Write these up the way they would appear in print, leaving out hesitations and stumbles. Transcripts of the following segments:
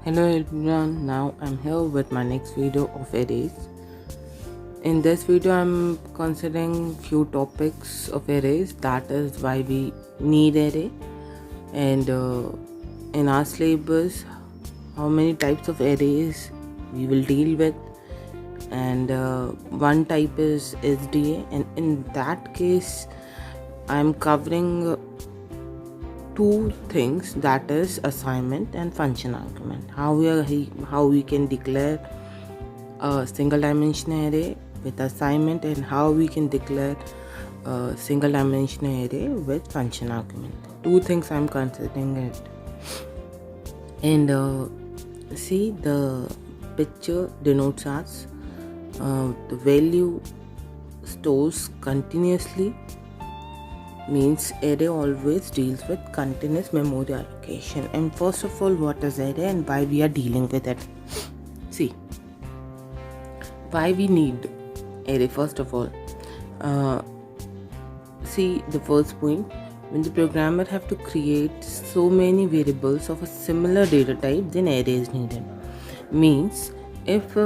Hello everyone, now I'm here with my next video of arrays. In this video I'm considering few topics of arrays, that is why we need array, and in our syllabus how many types of arrays we will deal with, and one type is SDA, and in that case I'm covering two things, that is assignment and function argument. How we can declare a single dimension array with assignment, and how we can declare a single dimension array with function argument. Two things I'm considering it. And see, the picture denotes as the value stores continuously, means array always deals with continuous memory allocation. And first of all, what is array and why we are dealing with it? See, why we need array. First of all, see the first point, when the programmer have to create so many variables of a similar data type, then array is needed. Means if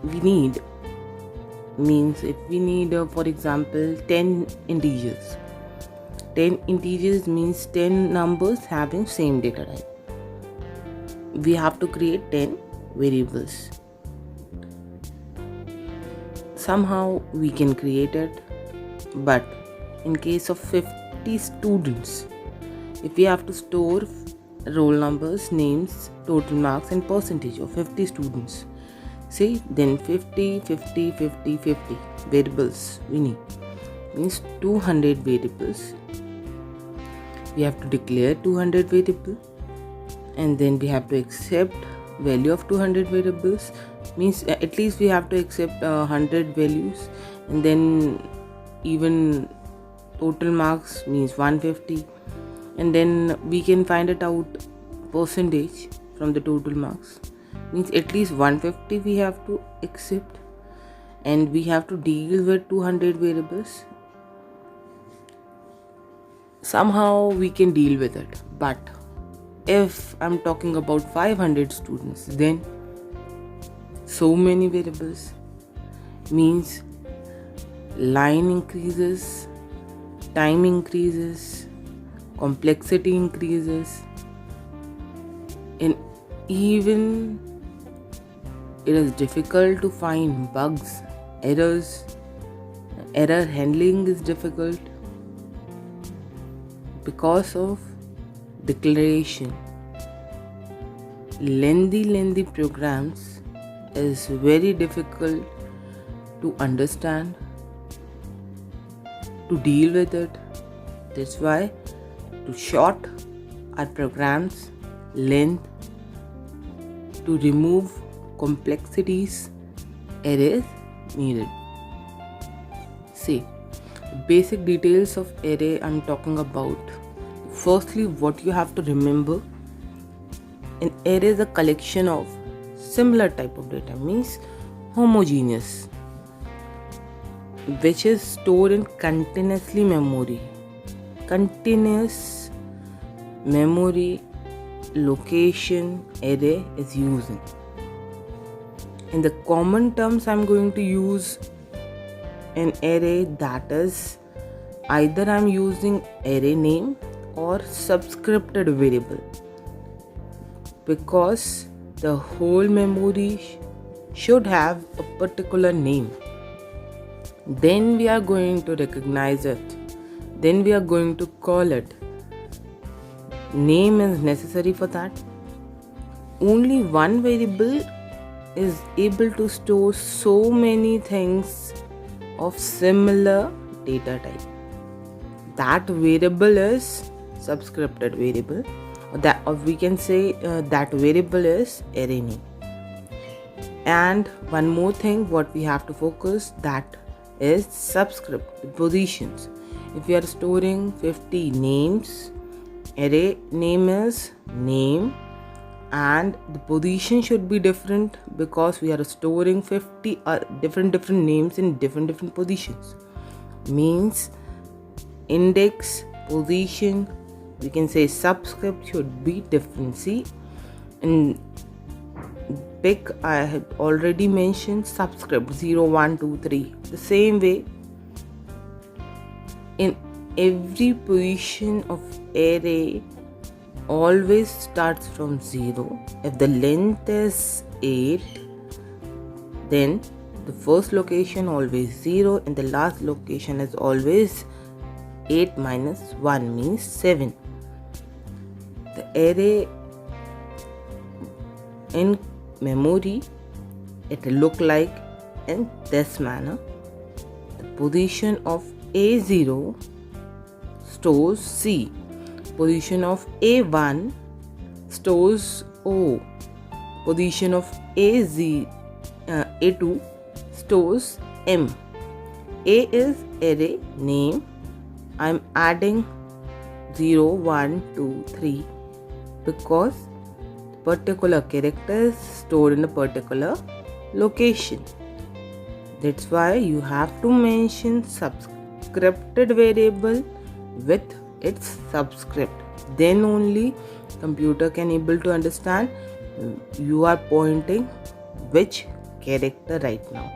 we need for example 10 integers. 10 integers means 10 numbers having same data type. We have to create 10 variables. Somehow we can create it, but in case of 50 students, if we have to store roll numbers, names, total marks and percentage of 50 students, see, then 50 variables we need, means 200 variables. We have to declare 200 variables, and then we have to accept value of 200 variables, means at least we have to accept 100 values, and then even total marks means 150, and then we can find it out percentage from the total marks, means at least 150 we have to accept, and we have to deal with 200 variables. Somehow we can deal with it, but if I'm talking about 500 students, then so many variables, means line increases, time increases, complexity increases, and even it is difficult to find bugs, errors. Error handling is difficult because of declaration. Lengthy programs is very difficult to understand, to deal with it. That's why to short our programs length, to remove complexities, arrays needed. See, basic details of array I'm talking about. Firstly, what you have to remember, an array is a collection of similar type of data, means homogeneous, which is stored in continuous memory location array is using. In the common terms, I'm going to use an array, that is either I'm using array name or subscripted variable, because the whole memory should have a particular name. Then we are going to recognize it, then we are going to call it. Name is necessary for that. Only one variable is able to store so many things of similar data type. That variable is subscripted variable, or we can say that variable is array name. And one more thing what we have to focus, that is subscript positions. If we are storing 50 names, array name is name, and the position should be different, because we are storing 50 different names in different positions, means index, position, we can say subscript should be different. See, In big, I had already mentioned subscript 0, 1, 2, 3. The same way, in every position of array always starts from 0. If the length is 8, then the first location always 0 and the last location is always 8 minus 1 means 7. The array in memory, it will look like in this manner. The position of A0 stores C. Position of A1 stores O. Position of A2 stores M. A is array name. I am adding 0, 1, 2, 3 because particular character is stored in a particular location. That's why you have to mention subscripted variable with its subscript. Then only computer can able to understand you are pointing which character right now.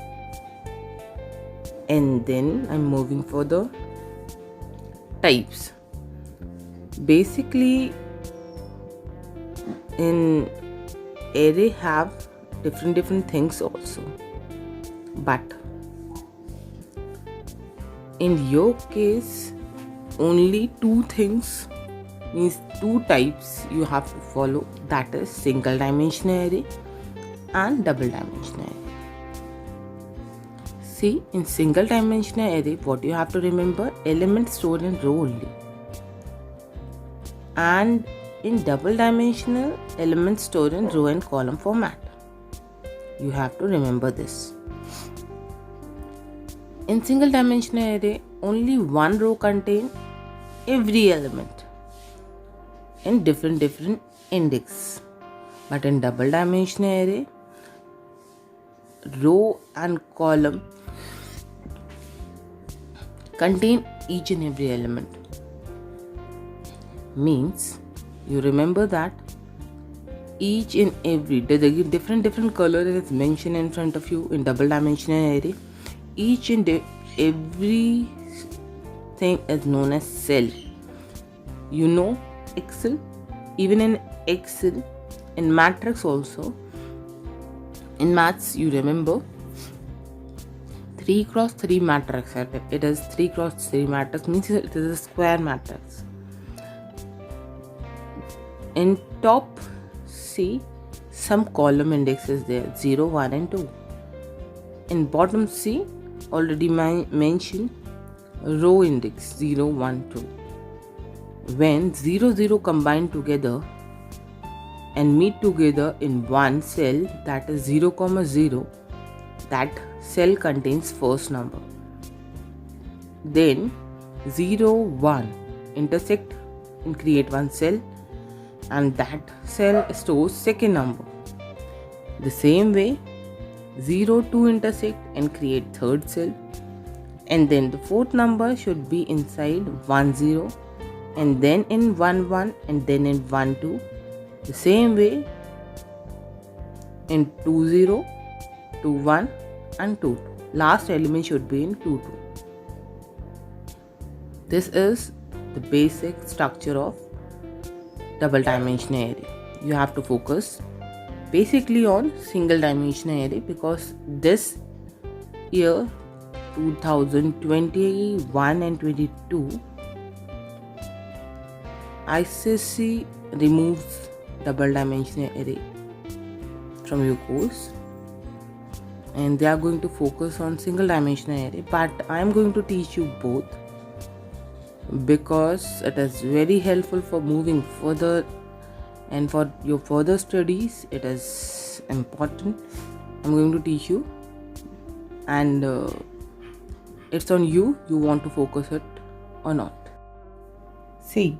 And then I'm moving for the types. Basically, in array have different things also, but in your case only two things, means two types you have to follow, that is single dimensional array and double dimensional array. See, in single dimensional array what you have to remember, elements stored in row only, and in double dimensional, elements stored in row and column format. You have to remember this. In single dimensional array, only one row contains every element in different index. But in double dimensional array, row and column contain each and every element. Means you remember that each and every different color is mentioned in front of you in double dimensional array. Each and every thing is known as cell. You know Excel, even in Excel, in matrix also, in maths you remember 3 cross 3 matrix. It is 3 cross 3 matrix, means it is a square matrix. In top, see some column indexes there, 0, 1 and 2. In bottom, see already mentioned row index 0, 1, 2. When 0, 0 combine together and meet together in one cell, that is 0, 0, that cell contains first number. Then 0, 1 intersect and create one cell, and that cell stores second number. The same way 0, 2 intersect and create third cell, and then the fourth number should be inside 1, 0, and then in 1, 1, and then in 1, 2. The same way in 2, 0, 2, 1 and 2, 2. Last element should be in 2, 2. This is the basic structure of double dimensional array. You have to focus basically on single dimensional array because this year 2021 and 22 ICSE removes double dimensional array from your course and they are going to focus on single dimensional array, but I am going to teach you both because it is very helpful for moving further and for your further studies. It is important. I'm going to teach you, and it's on you want to focus it or not. See,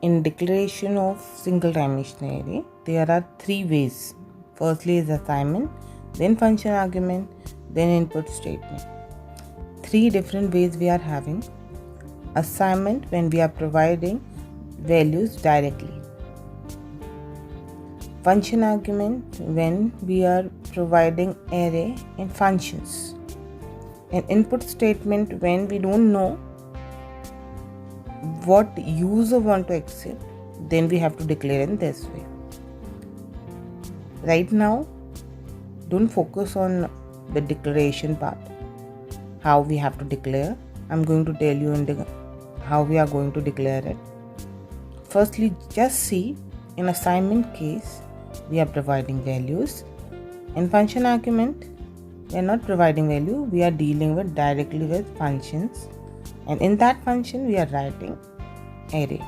in declaration of single dimensional array there are three ways. Firstly is assignment, then function argument, then input statement. Three different ways we are having. Assignment, when we are providing values directly. Function argument when we are providing array in functions. An input statement when we don't know what user want to accept, then we have to declare in this way. Right now, don't focus on the declaration part, how we have to declare. I'm going to tell you how we are going to declare it. Firstly, just see in assignment case, we are providing values. In function argument, we are not providing value, we are dealing with directly with functions, and in that function we are writing array.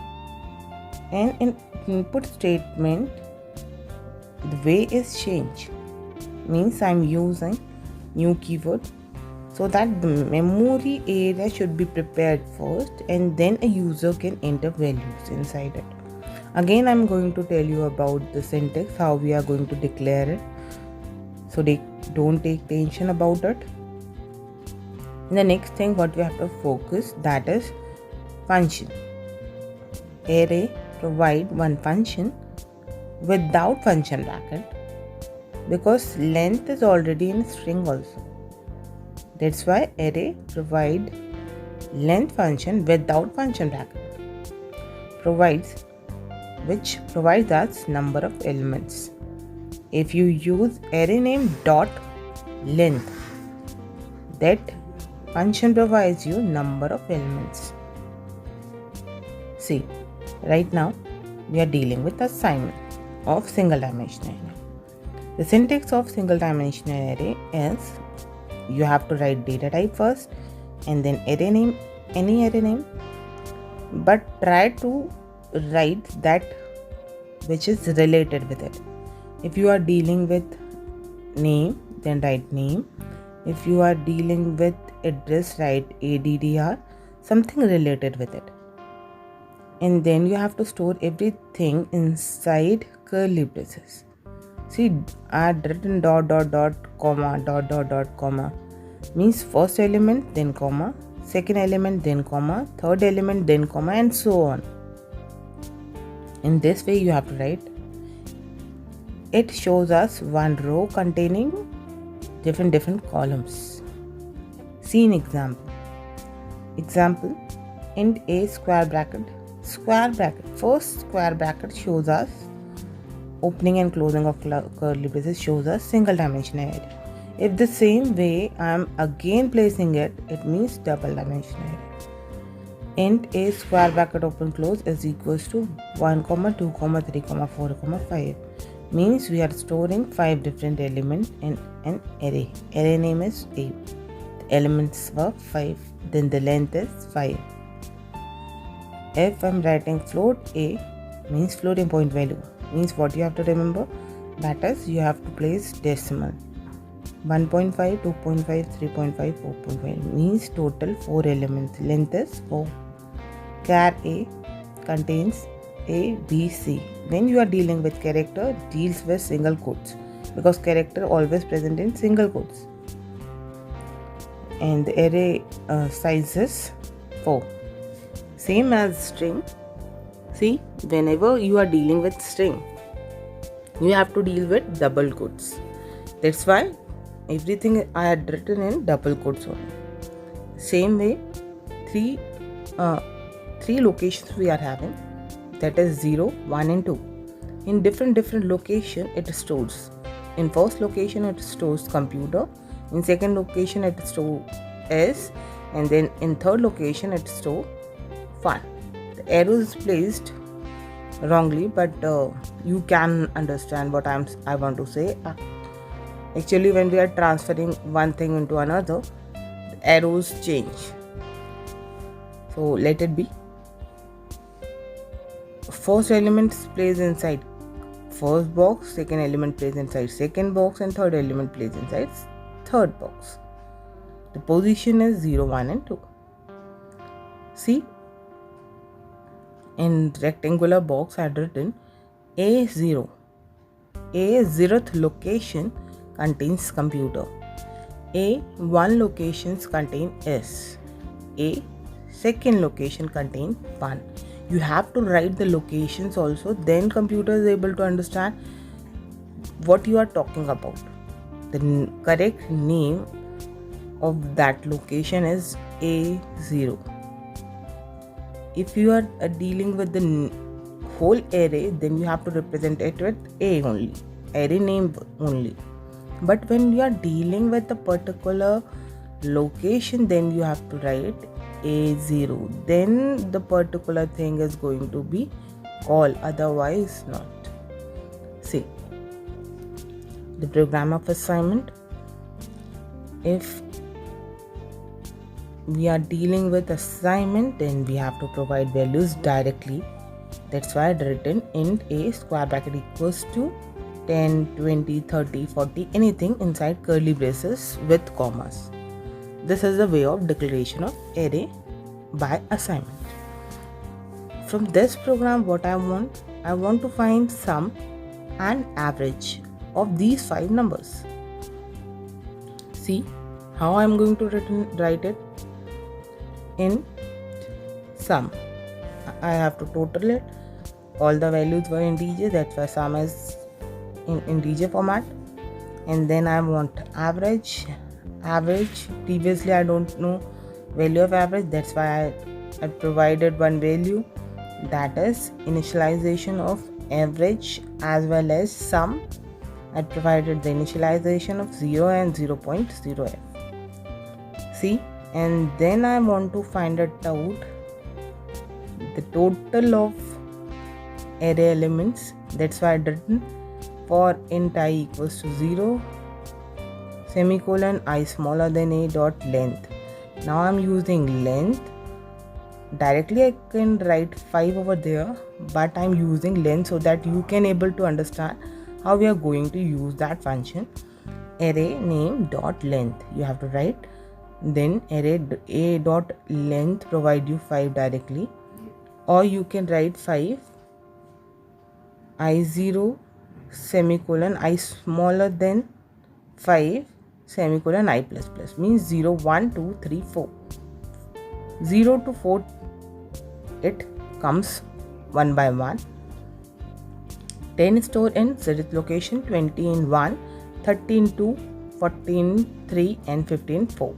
And in input statement, the way is change, means I'm using new keyword, so that the memory area should be prepared first and then a user can enter values inside it. Again, I'm going to tell you about the syntax, how we are going to declare it, so they don't take tension about it. The next thing what we have to focus, that is function. Array provide one function without function bracket, because length is already in string also. That's why array provide length function without function bracket, which provides us number of elements. If you use array name dot length, that function provides you number of elements. See, right now we are dealing with assignment of single dimensional array. The syntax of single dimensional array is you have to write data type first and then array name, any array name, but try to write that which is related with it. If you are dealing with name, then write name. If you are dealing with address, write ADDR, something related with it. And then you have to store everything inside curly braces. See, I had written dot comma means first element then comma, second element then comma, third element then comma, and so on. In this way you have to write. It shows us one row containing different columns. See an example. Example, int a square bracket. First square bracket shows us opening and closing of curly braces, shows us single dimensional array. If the same way I am again placing it, it means double dimensional array. Int a square bracket open close is equals to 1, 2, 3, 4, 5. Means we are storing 5 different elements in an array. Array name is A. The elements were 5. Then the length is 5. If I am writing float A, means floating point value. Means what you have to remember, that is you have to place decimal. 1.5, 2.5, 3.5, 4.5 means total 4 elements. Length is 4. Char A contains A, B, C. When you are dealing with character, deals with single quotes, because character always present in single quotes. And the array size is 4. Same as string. See, whenever you are dealing with string, you have to deal with double quotes. That's why everything I had written in double quotes only. Same way, three locations we are having, that is 0, 1 and 2. In different location it stores. In first location it stores computer, in second location it stores S, and then in third location it stores fun. The arrow is placed wrongly, but you can understand what I want to say. Actually, when we are transferring one thing into another, the arrows change. So let it be. First element plays inside first box, second element plays inside second box, and third element plays inside third box. The position is 0, 1 and 2. See, in rectangular box I had written A0. A 0th location contains computer. A1 locations contain S. A second location contain fun. You have to write the locations also, then computer is able to understand what you are talking about. The correct name of that location is A0. If you are dealing with the whole array, then you have to represent it with A only, array name only. But when you are dealing with a particular location, then you have to write A0. Then the particular thing is going to be called, otherwise not. See, the program of assignment. If we are dealing with assignment, then we have to provide values directly. That's why I had written int a square bracket equals to 10, 20, 30, 40, anything inside curly braces with commas. This is the way of declaration of array by assignment. From this program, what I want to find sum and average of these 5 numbers. See how I am going to write it. In sum, I have to total it. All the values were integer, that's why sum is in integer format. And then I want average. Previously I don't know value of average, that's why I provided one value, that is initialization of average as well as sum. I provided the initialization of 0 and 0.0f. See, and then I want to find it out the total of array elements. That's why I written for int I equals to 0 semicolon I smaller than a dot length. Now I'm using length. Directly I can write 5 over there, but I'm using length so that you can able to understand how we are going to use that function. Array name dot length you have to write. Then array a dot length provide you 5 directly, or you can write 5 I0 semicolon I smaller than 5 semicolon I plus plus, means 0, 1, 2, 3, 4. 0 to 4 it comes one by one. 10 store in 0th location, 20 in 1, 30 in 2, 14 3 and 15 4.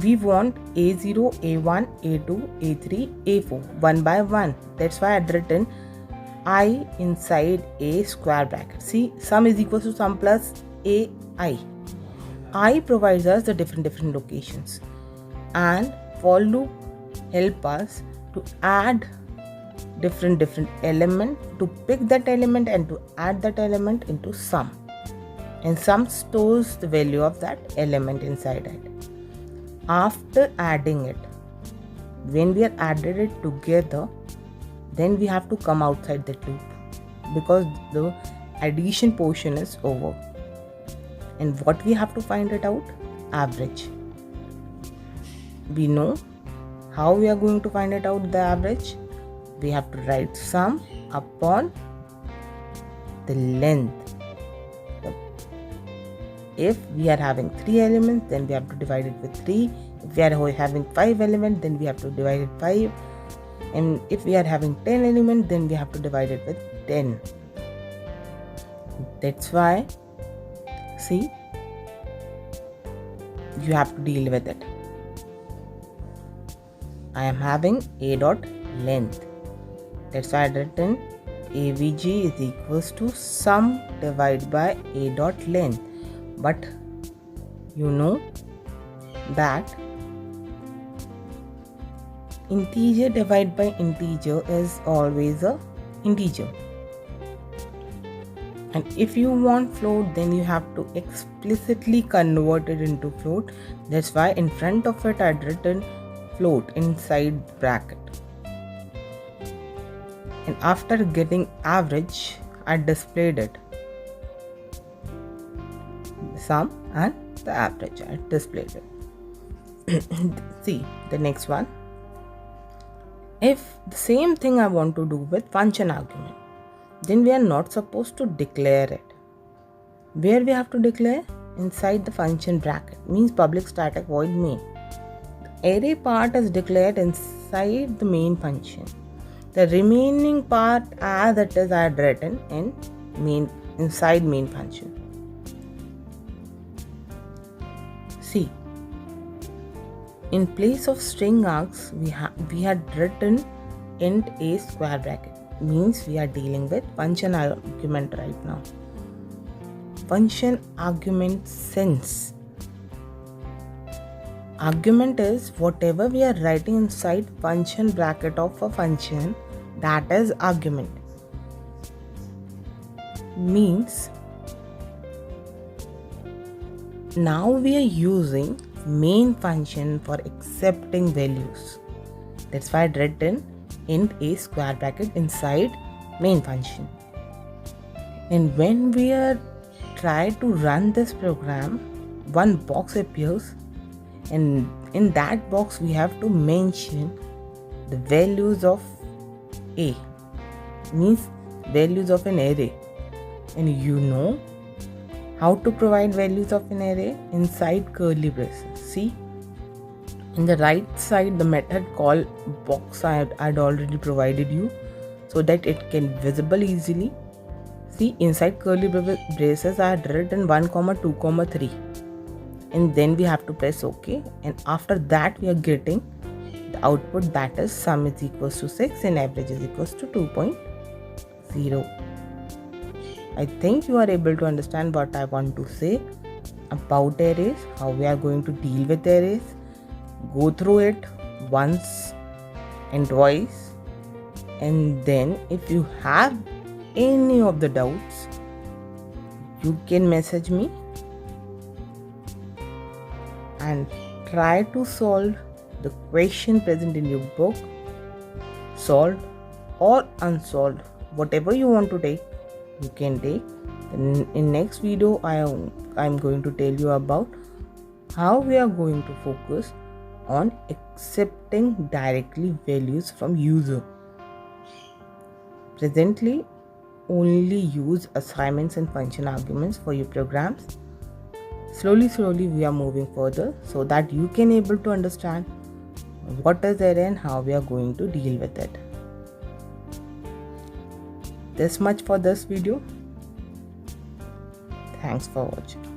We want A0, A1, A2, A3, A4 one by one. That's why I had written I inside a square bracket. See, sum is equal to sum plus AI. I provides us the different locations, and for loop help us to add different element, to pick that element and to add that element into sum, and sum stores the value of that element inside it. After adding it, when we are added it together, then we have to come outside that loop because the addition portion is over. And what we have to find it out? Average. We know how we are going to find it out, the average. We have to write sum upon the length. If we are having 3 elements, then we have to divide it with 3. If we are having 5 elements, then we have to divide it 5. And if we are having 10 elements, then we have to divide it with 10. That's why, see, you have to deal with it. I am having a dot length. That's why I written AVG is equals to sum divided by a dot length. But you know that integer divided by integer is always a integer. And if you want float, then you have to explicitly convert it into float. That's why in front of it I had written float inside bracket. And after getting average, I displayed it. Sum and the average, I displayed it. See the next one. If the same thing I want to do with function argument, then we are not supposed to declare it. Where we have to declare? Inside the function bracket, means public static void main. The array part is declared inside the main function. The remaining part as it is I had written in inside main function. See, in place of string args, we had written int a square bracket. Means we are dealing with function argument right now. Function argument sense. Argument is whatever we are writing inside function bracket of a function, that is argument. Means now we are using main function for accepting values. That's why I written int a square bracket inside main function. And when we are try to run this program, one box appears, and in that box we have to mention the values of a, means values of an array. And you know how to provide values of an array inside curly braces. See, in the right side the method called box I'd already provided you so that it can visible easily. See, inside curly braces I had written 1, 2, 3, and then we have to press OK, and after that we are getting the output, that is sum is equals to 6 and average is equals to 2.0. I think you are able to understand what I want to say about arrays, how we are going to deal with arrays. Go through it once and twice, and then if you have any of the doubts, you can message me and try to solve the question present in your book, solved or unsolved, whatever you want to take, you can take. In next video I'm going to tell you about how we are going to focus on accepting directly values from user. Presently only use assignments and function arguments for your programs. Slowly we are moving further so that you can able to understand what is array and how we are going to deal with it. This much for this video. Thanks for watching.